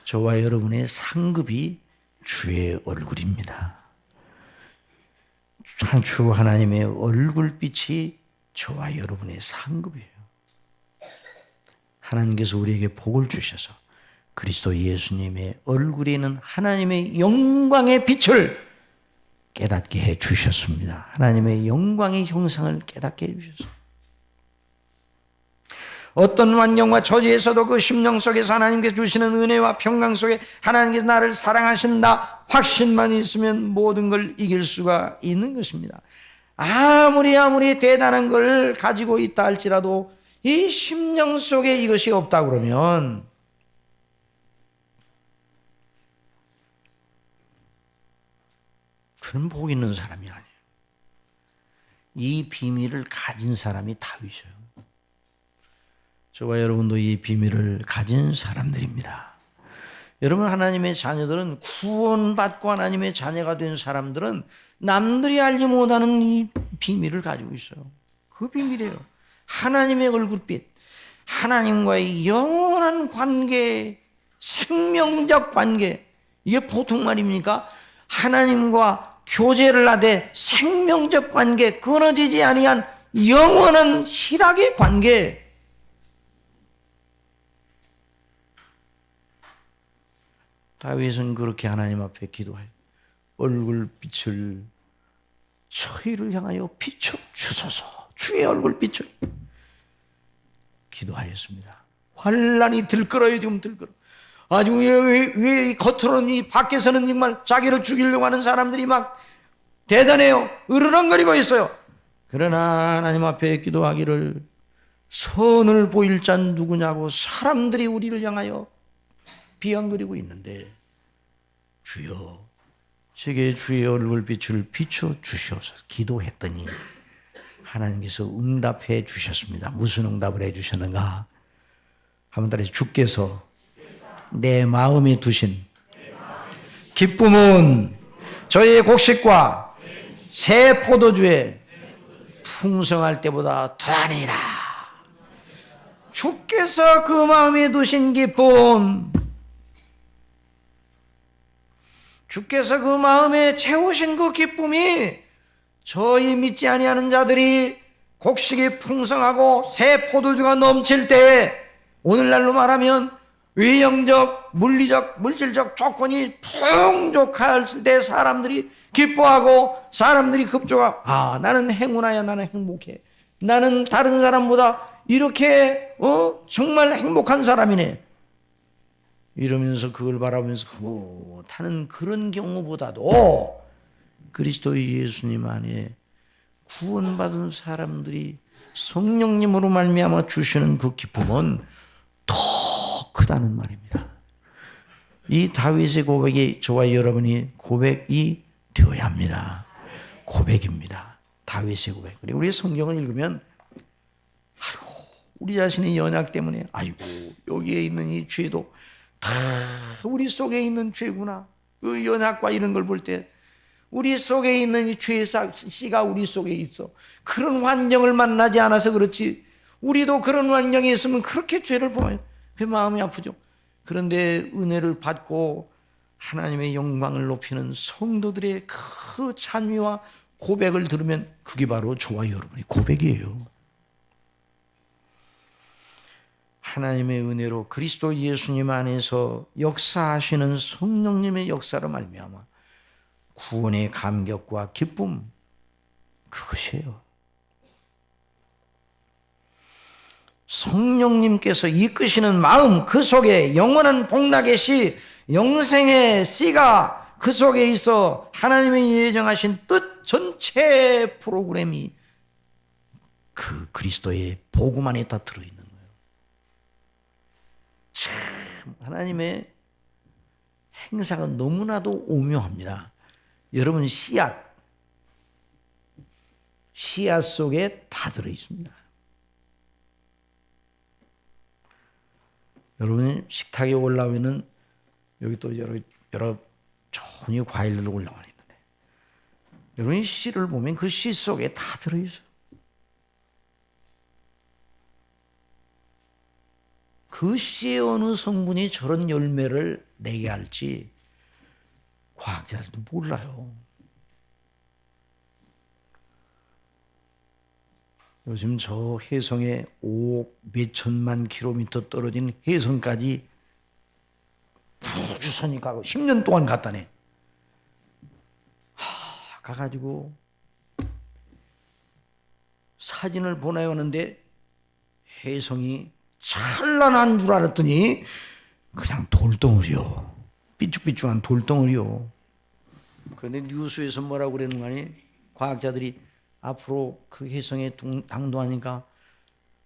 저와 여러분의 상급이 주의 얼굴입니다. 주 하나님의 얼굴빛이 저와 여러분의 상급이에요. 하나님께서 우리에게 복을 주셔서 그리스도 예수님의 얼굴에 있는 하나님의 영광의 빛을 깨닫게 해 주셨습니다. 하나님의 영광의 형상을 깨닫게 해 주셨습니다. 어떤 환경과 처지에서도 그 심령 속에서 하나님께서 주시는 은혜와 평강 속에 하나님께서 나를 사랑하신다 확신만 있으면 모든 걸 이길 수가 있는 것입니다. 아무리 대단한 걸 가지고 있다 할지라도 이 심령 속에 이것이 없다 그러면 그는 복 있는 사람이 아니에요. 이 비밀을 가진 사람이 다윗이에요. 저와 여러분도 이 비밀을 가진 사람들입니다. 여러분 하나님의 자녀들은 구원받고 하나님의 자녀가 된 사람들은 남들이 알지 못하는 이 비밀을 가지고 있어요. 그 비밀이에요. 하나님의 얼굴빛, 하나님과의 영원한 관계, 생명적 관계. 이게 보통 말입니까? 하나님과 교제를 하되 생명적 관계, 끊어지지 아니한 영원한 희락의 관계. 다윗은 그렇게 하나님 앞에 기도해요. 얼굴빛을 저희를 향하여 비춰 주소서. 주의 얼굴빛을 기도하였습니다. 환란이 들끓어요. 지금 들끓어. 아주 왜 겉으로는 이 밖에서는 정말 자기를 죽이려고 하는 사람들이 막 대단해요. 으르렁거리고 있어요. 그러나 하나님 앞에 기도하기를 선을 보일 자 누구냐고 사람들이 우리를 향하여 비앙거리고 있는데 주여 제게 주의 얼굴빛을 비춰 주시옵소서. 기도했더니 하나님께서 응답해 주셨습니다. 무슨 응답을 해 주셨는가? 한번 따라서 주께서 내 마음에 두신 기쁨은 저희의 곡식과 새 포도주에 풍성할 때보다 더하니라. 주께서 그 마음에 두신 기쁨, 주께서 그 마음에 채우신 그 기쁨이 저희 믿지 아니하는 자들이 곡식이 풍성하고 새 포도주가 넘칠 때, 오늘날로 말하면 외형적, 물리적, 물질적 조건이 풍족할 때 사람들이 기뻐하고 사람들이 급조하고 나는 행운아야, 나는 행복해, 나는 다른 사람보다 이렇게 정말 행복한 사람이네, 이러면서 그걸 바라보면서 타는 그런 경우보다도 그리스도 예수님 안에 구원받은 사람들이 성령님으로 말미암아 주시는 그 기쁨은 더 크다는 말입니다. 이 다윗의 고백이 저와 여러분이 고백이 되어야 합니다. 고백입니다. 다윗의 고백. 그리고 우리 성경을 읽으면 우리 자신의 연약 때문에 여기에 있는 이 죄도 다 우리 속에 있는 죄구나. 그 연약과 이런 걸 볼 때 우리 속에 있는 이 죄의 씨가 우리 속에 있어. 그런 환경을 만나지 않아서 그렇지, 우리도 그런 환경에 있으면 그렇게 죄를 범해요. 그 마음이 아프죠. 그런데 은혜를 받고 하나님의 영광을 높이는 성도들의 그 찬미와 고백을 들으면 그게 바로 저와 여러분의 고백이에요. 하나님의 은혜로 그리스도 예수님 안에서 역사하시는 성령님의 역사로 말미암아 구원의 감격과 기쁨, 그것이에요. 성령님께서 이끄시는 마음, 그 속에 영원한 복락의 씨, 영생의 씨가 그 속에 있어 하나님이 예정하신 뜻 전체 프로그램이 그 그리스도의 복음 안에 다 들어있는 거예요. 참 하나님의 행사가 너무나도 오묘합니다. 여러분 씨앗 속에 다 들어있습니다. 여러분이 식탁에 올라오면은 여기 또 여러 종류의 과일들 올라와 있는데 여러분이 씨를 보면 그 씨 속에 다 들어있어요. 그 씨의 어느 성분이 저런 열매를 내게 할지 과학자들도 몰라요. 요즘 저 해성에 5억 몇천만 킬로미터 떨어진 해성까지 우주선이 가고 10년 동안 갔다네. 가가지고 사진을 보내오는데 해성이 찬란한 줄 알았더니 그냥 돌덩어리요. 삐쭉삐쭉한 돌덩어리요. 그런데 뉴스에서 뭐라고 그러는 거 아니? 과학자들이 앞으로 그 해성에 당도하니까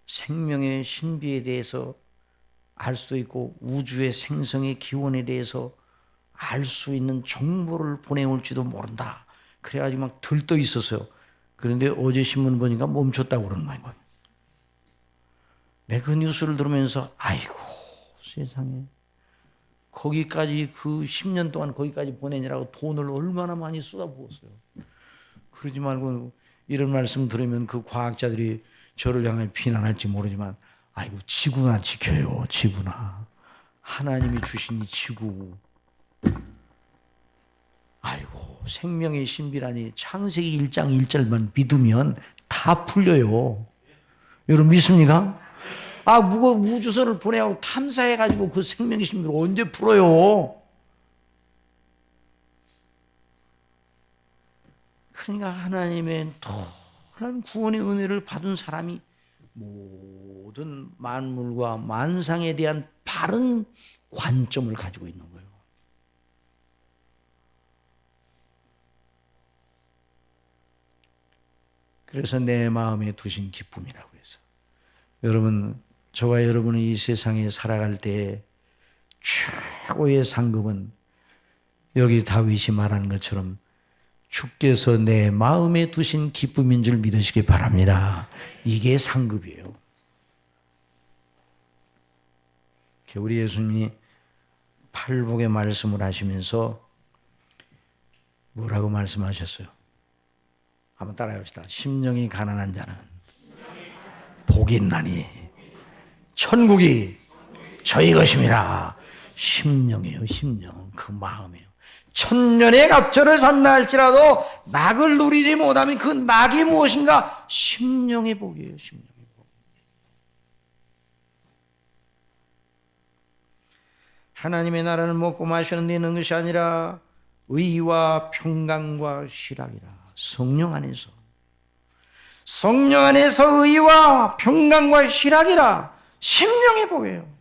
생명의 신비에 대해서 알 수도 있고 우주의 생성의 기원에 대해서 알 수 있는 정보를 보내올지도 모른다. 그래가지고 막 들떠 있었어요. 그런데 어제 신문 보니까 멈췄다고 그러는 거예요. 내가 그 뉴스를 들으면서 아이고 세상에 거기까지 그 10년 동안 거기까지 보내느라고 돈을 얼마나 많이 쏟아부었어요. 그러지 말고 이런 말씀 들으면 그 과학자들이 저를 향해 비난할지 모르지만 아이고 지구나 지켜요. 지구나. 하나님이 주신 이 지구. 아이고 생명의 신비라니 창세기 1장 1절만 믿으면 다 풀려요. 여러분 믿습니까? 우주선을 보내고 탐사해가지고 그 생명의 신비를 언제 풀어요? 그러니까 하나님의 또한 구원의 은혜를 받은 사람이 모든 만물과 만상에 대한 바른 관점을 가지고 있는 거예요. 그래서 내 마음에 두신 기쁨이라고 해서 여러분 저와 여러분이 이 세상에 살아갈 때 최고의 상급은 여기 다윗이 말하는 것처럼 주께서 내 마음에 두신 기쁨인 줄 믿으시기 바랍니다. 이게 상급이에요. 우리 예수님이 팔복의 말씀을 하시면서 뭐라고 말씀하셨어요? 한번 따라해봅시다. 심령이 가난한 자는 복이 있나니 천국이 저희 것임이라. 심령이에요. 심령. 그 마음이에요. 천년의 갑절을 산다 할지라도 낙을 누리지 못하면 그 낙이 무엇인가? 심령의 복이에요. 심령의 복. 하나님의 나라를 먹고 마시는 데 있는 것이 아니라 의와 평강과 희락이라. 성령 안에서 의와 평강과 희락이라. 심령의 복이에요.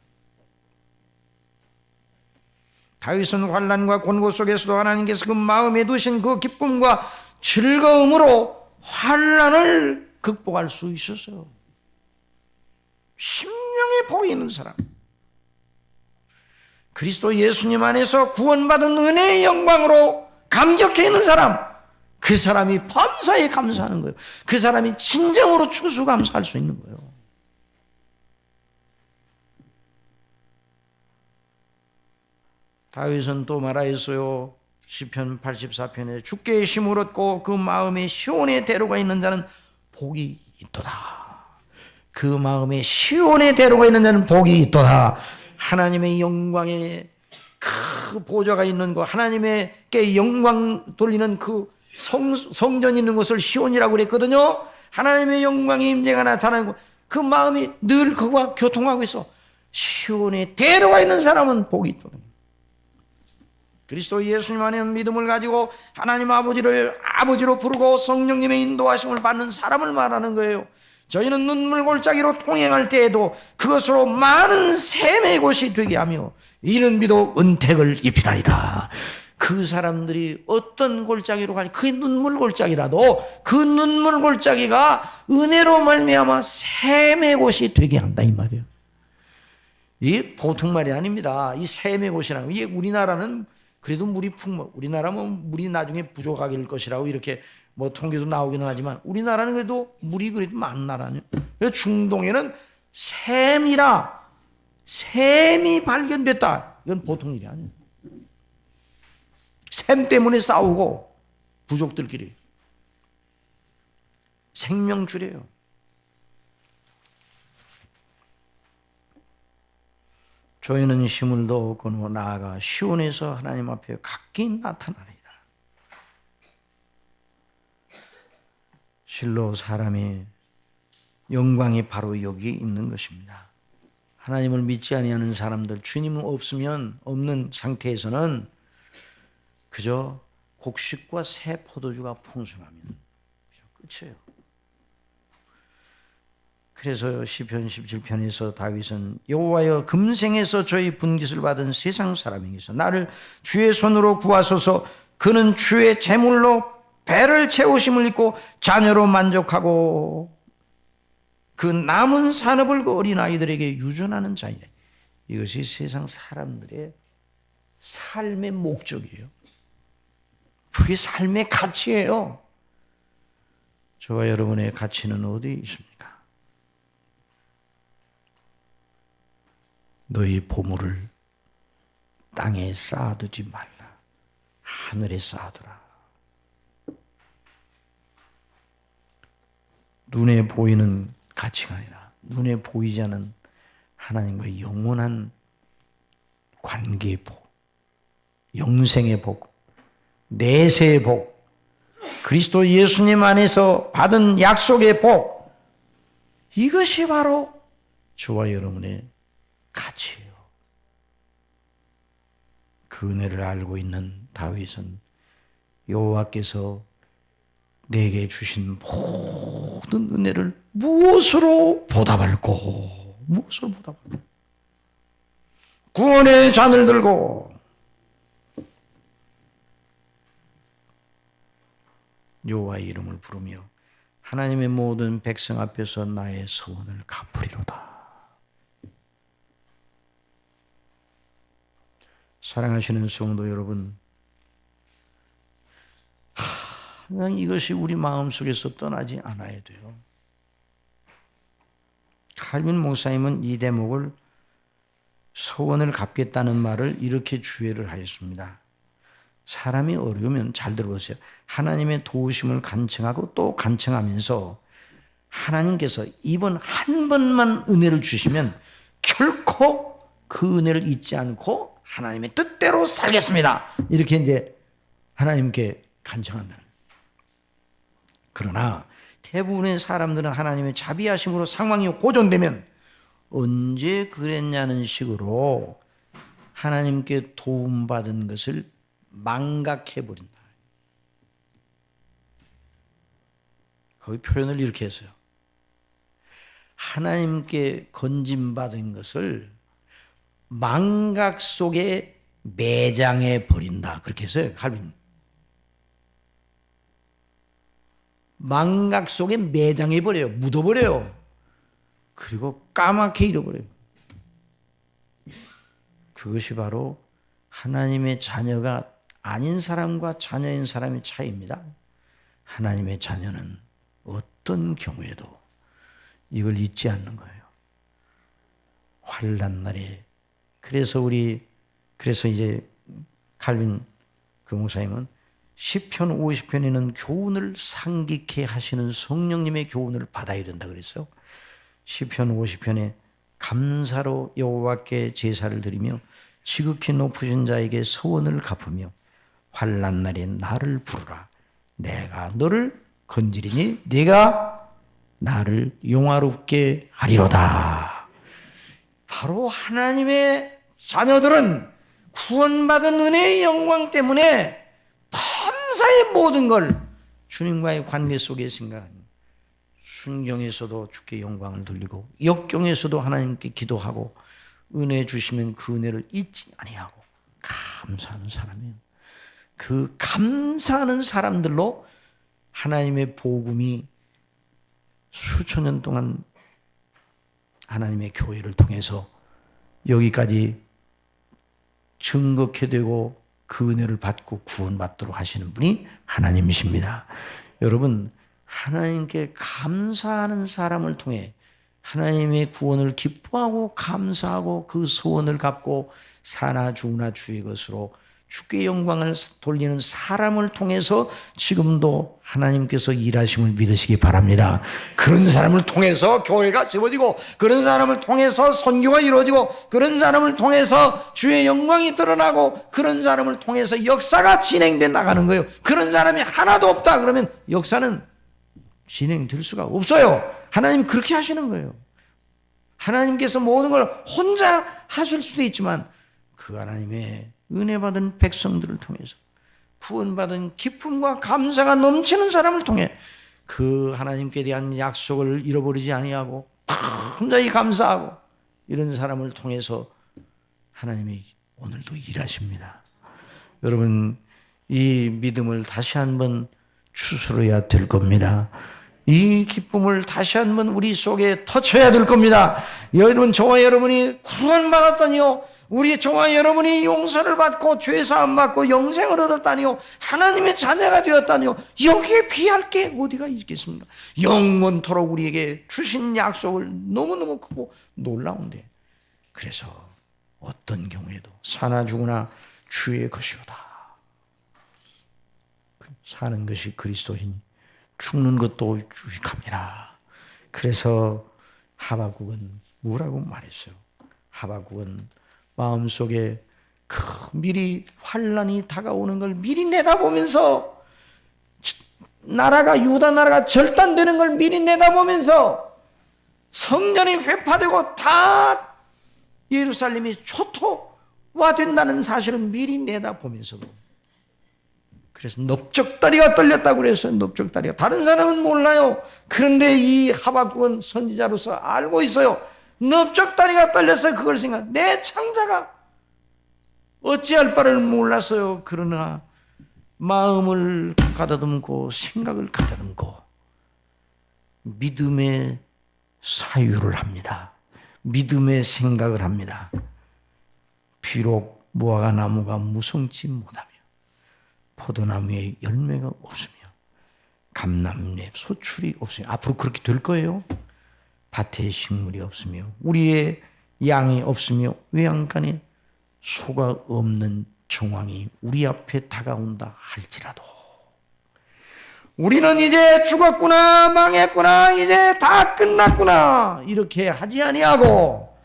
다윗은 환난과 곤고 속에서도 하나님께서 그 마음에 두신 그 기쁨과 즐거움으로 환난을 극복할 수 있었어요. 심령의 복이 있는 사람, 그리스도 예수님 안에서 구원받은 은혜의 영광으로 감격해 있는 사람, 그 사람이 범사에 감사하는 거예요. 그 사람이 진정으로 추수감사할 수 있는 거예요. 다윗은 또 말하였어요. 시편 84편에 주께 힘을 얻고 그 마음에 시온의 대로가 있는 자는 복이 있도다. 그 마음에 시온의 대로가 있는 자는 복이 있도다. 하나님의 영광의 그 그 보좌가 있는 거, 하나님께 영광 돌리는 그 성전이 있는 곳을 시온이라고 그랬거든요. 하나님의 영광의 임재가 나타나는 곳, 그 마음이 늘 그와 교통하고 있어. 시온에 데려가 있는 사람은 복이 있거든요. 그리스도 예수님 안에 믿음을 가지고 하나님 아버지를 아버지로 부르고 성령님의 인도하심을 받는 사람을 말하는 거예요. 저희는 눈물 골짜기로 통행할 때에도 그것으로 많은 샘의 곳이 되게 하며 이른 비도 은택을 입히나이다. 그 사람들이 어떤 골짜기로 가니 그 눈물 골짜기라도 그 눈물 골짜기가 은혜로 말미암아 샘의 곳이 되게 한다 이 말이에요. 이 보통 말이 아닙니다. 이 샘의 곳이라는 이게 우리나라는 그래도 물이 우리나라면 물이 나중에 부족하게 것이라고 이렇게 뭐 통계도 나오기는 하지만 우리나라는 그래도 물이 그래도 많은 나라네요. 그래서 중동에는 샘이 발견됐다. 이건 보통 일이 아니에요. 샘 때문에 싸우고 부족들끼리 생명줄이에요. 저희는 힘을 더 얻고 나아가 시온에서 하나님 앞에 각기 나타나리이다. 실로 사람의 영광이 바로 여기에 있는 것입니다. 하나님을 믿지 아니하는 사람들, 주님은 없는 상태에서는 그저 곡식과 새 포도주가 풍성하면 끝이에요. 그래서 시편 17편에서 다윗은 여호와여 금생에서 저희 분깃을 받은 세상 사람에게서 나를 주의 손으로 구하소서. 그는 주의 재물로 배를 채우심을 입고 자녀로 만족하고 그 남은 산업을 그 어린아이들에게 유전하는 자이네. 이것이 세상 사람들의 삶의 목적이에요. 그게 삶의 가치예요. 저와 여러분의 가치는 어디에 있습니까? 너희 보물을 땅에 쌓아두지 말라. 하늘에 쌓아두라. 눈에 보이는 가치가 아니라 눈에 보이지 않은 하나님과의 영원한 관계의 복, 영생의 복, 내세의 복, 그리스도 예수님 안에서 받은 약속의 복, 이것이 바로 저와 여러분의 가치예요. 그 은혜를 알고 있는 다윗은 여호와께서 내게 주신 모든 은혜를 무엇으로 보답할꼬? 무엇으로 보답할꼬? 구원의 잔을 들고 여호와의 이름을 부르며 하나님의 모든 백성 앞에서 나의 서원을 갚으리로다. 사랑하시는 성도 여러분, 그냥 이것이 우리 마음속에서 떠나지 않아야 돼요. 칼빈 목사님은 이 대목을 서원을 갚겠다는 말을 이렇게 주의를 하였습니다. 사람이 어려우면 잘 들어보세요. 하나님의 도우심을 간청하고 또 간청하면서 하나님께서 이번 한 번만 은혜를 주시면 결코 그 은혜를 잊지 않고 하나님의 뜻대로 살겠습니다. 이렇게 이제 하나님께 간청한다. 그러나 대부분의 사람들은 하나님의 자비하심으로 상황이 호전되면 언제 그랬냐는 식으로 하나님께 도움받은 것을 망각해버린다. 거기 표현을 이렇게 했어요. 하나님께 건짐받은 것을 망각 속에 매장해 버린다. 그렇게 했어요. 칼빈. 망각 속에 매장해 버려요. 묻어버려요. 그리고 까맣게 잃어버려요. 그것이 바로 하나님의 자녀가 아닌 사람과 자녀인 사람의 차이입니다. 하나님의 자녀는 어떤 경우에도 이걸 잊지 않는 거예요. 환난 날에 그래서 이제 칼빈 그 목사님은 시편 50편에는 교훈을 상기케 하시는 성령님의 교훈을 받아야 된다 그랬어요. 시편 50편에 감사로 여호와께 제사를 드리며 지극히 높으신 자에게 서원을 갚으며 환난 날에 나를 부르라. 내가 너를 건지리니 네가 나를 용화롭게 하리로다. 바로 하나님의 자녀들은 구원받은 은혜의 영광 때문에 범사의 모든 걸 주님과의 관계 속에 생각합니다. 순경에서도 주께 영광을 돌리고 역경에서도 하나님께 기도하고 은혜 주시면 그 은혜를 잊지 아니하고 감사하는 사람이에요. 그 감사하는 사람들로 하나님의 복음이 수천 년 동안 하나님의 교회를 통해서 여기까지 증거케 되고 그 은혜를 받고 구원받도록 하시는 분이 하나님이십니다. 여러분, 하나님께 감사하는 사람을 통해 하나님의 구원을 기뻐하고 감사하고 그 소원을 갚고 사나 죽으나 주의 것으로 주께 영광을 돌리는 사람을 통해서 지금도 하나님께서 일하심을 믿으시기 바랍니다. 그런 사람을 통해서 교회가 세워지고 그런 사람을 통해서 선교가 이루어지고 그런 사람을 통해서 주의 영광이 드러나고 그런 사람을 통해서 역사가 진행돼 나가는 거예요. 그런 사람이 하나도 없다 그러면 역사는 진행될 수가 없어요. 하나님이 그렇게 하시는 거예요. 하나님께서 모든 걸 혼자 하실 수도 있지만 그 하나님의 은혜 받은 백성들을 통해서 구원받은 기쁨과 감사가 넘치는 사람을 통해 그 하나님께 대한 약속을 잃어버리지 아니하고 혼자히 감사하고 이런 사람을 통해서 하나님이 오늘도 일하십니다. 여러분, 이 믿음을 다시 한번 추스러야 될 겁니다. 이 기쁨을 다시 한번 우리 속에 터쳐야 될 겁니다. 여러분, 저와 여러분이 구원받았다니요, 저와 여러분이 용서를 받고 죄사함 받고 영생을 얻었다니요, 하나님의 자녀가 되었다니요, 여기에 비할 게 어디가 있겠습니까? 영원토록 우리에게 주신 약속을 너무너무 크고 놀라운데, 그래서 어떤 경우에도 사나 죽으나 주의 것이로다. 사는 것이 그리스도이니 죽는 것도 유익합니다. 그래서 하박국은 뭐라고 말했어요? 하박국은 마음속에 미리 환난이 다가오는 걸 미리 내다보면서, 나라가 유다 나라가 절단되는 걸 미리 내다보면서, 성전이 회파되고 다 예루살렘이 초토화된다는 사실을 미리 내다보면서도, 그래서 넓적다리가 떨렸다고 그랬어요. 넓적다리가. 다른 사람은 몰라요. 그런데 이 하박국은 선지자로서 알고 있어요. 넓적다리가 떨려서 그걸 생각. 내 창자가 어찌할 바를 몰랐어요. 그러나 마음을 가다듬고 생각을 가다듬고 믿음의 사유를 합니다. 믿음의 생각을 합니다. 비록 무화과 나무가 무성치 못하며 포도나무에 열매가 없으며 감람에 소출이 없으며, 앞으로 그렇게 될 거예요. 밭에 식물이 없으며 우리의 양이 없으며 외양간에 소가 없는 정황이 우리 앞에 다가온다 할지라도 우리는 이제 죽었구나, 망했구나, 이제 다 끝났구나 이렇게 하지 아니하고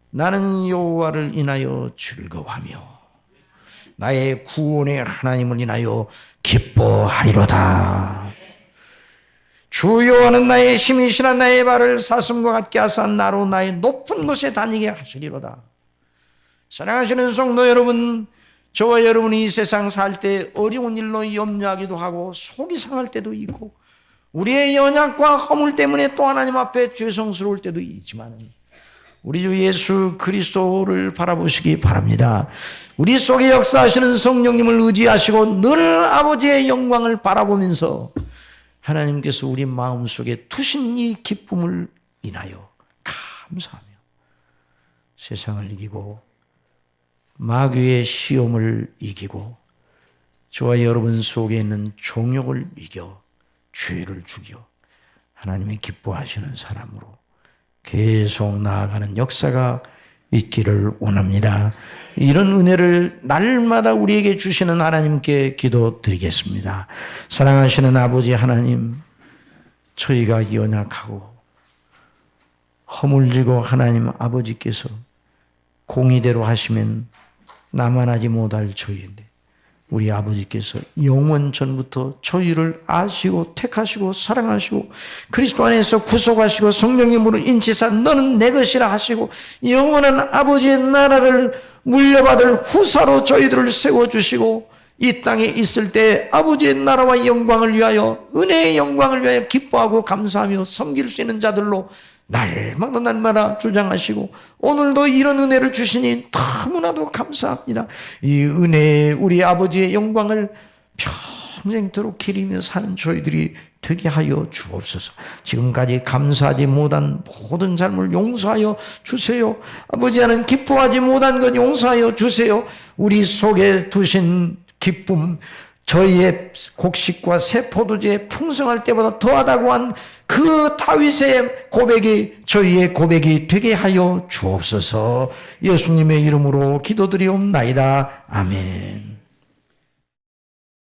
나는 여호와를 인하여 즐거워하며 나의 구원의 하나님을 인하여 기뻐하리로다. 주 여호와는 나의 힘이시라. 나의 발을 사슴과 같게 하사 나로 나의 높은 곳에 다니게 하시리로다. 사랑하시는 성도 여러분, 저와 여러분이 이 세상 살 때 어려운 일로 염려하기도 하고 속이 상할 때도 있고 우리의 연약과 허물 때문에 또 하나님 앞에 죄송스러울 때도 있지만 우리 주 예수 그리스도를 바라보시기 바랍니다. 우리 속에 역사하시는 성령님을 의지하시고 늘 아버지의 영광을 바라보면서 하나님께서 우리 마음속에 두신 이 기쁨을 인하여 감사하며 세상을 이기고 마귀의 시험을 이기고 저와 여러분 속에 있는 종욕을 이겨 죄를 죽여 하나님의 기뻐하시는 사람으로 계속 나아가는 역사가 있기를 원합니다. 이런 은혜를 날마다 우리에게 주시는 하나님께 기도드리겠습니다. 사랑하시는 아버지 하나님, 저희가 연약하고 허물지고 하나님 아버지께서 공의대로 하시면 나만 하지 못할 저희인데 우리 아버지께서 영원 전부터 저희를 아시고 택하시고 사랑하시고 그리스도 안에서 구속하시고 성령님으로 인치사 너는 내 것이라 하시고 영원한 아버지의 나라를 물려받을 후사로 저희들을 세워주시고 이 땅에 있을 때 아버지의 나라와 영광을 위하여 은혜의 영광을 위하여 기뻐하고 감사하며 섬길 수 있는 자들로 날마다 주장하시고 오늘도 이런 은혜를 주시니 너무나도 감사합니다. 이 은혜에 우리 아버지의 영광을 평생토록 기리며 사는 저희들이 되게 하여 주옵소서. 지금까지 감사하지 못한 모든 삶을 용서하여 주세요. 아버지 하나님 기뻐하지 못한 것 용서하여 주세요. 우리 속에 두신 기쁨, 저희의 곡식과 새 포도주에 풍성할 때보다 더하다고 한 그 다윗의 고백이 저희의 고백이 되게 하여 주옵소서. 예수님의 이름으로 기도드리옵나이다. 아멘.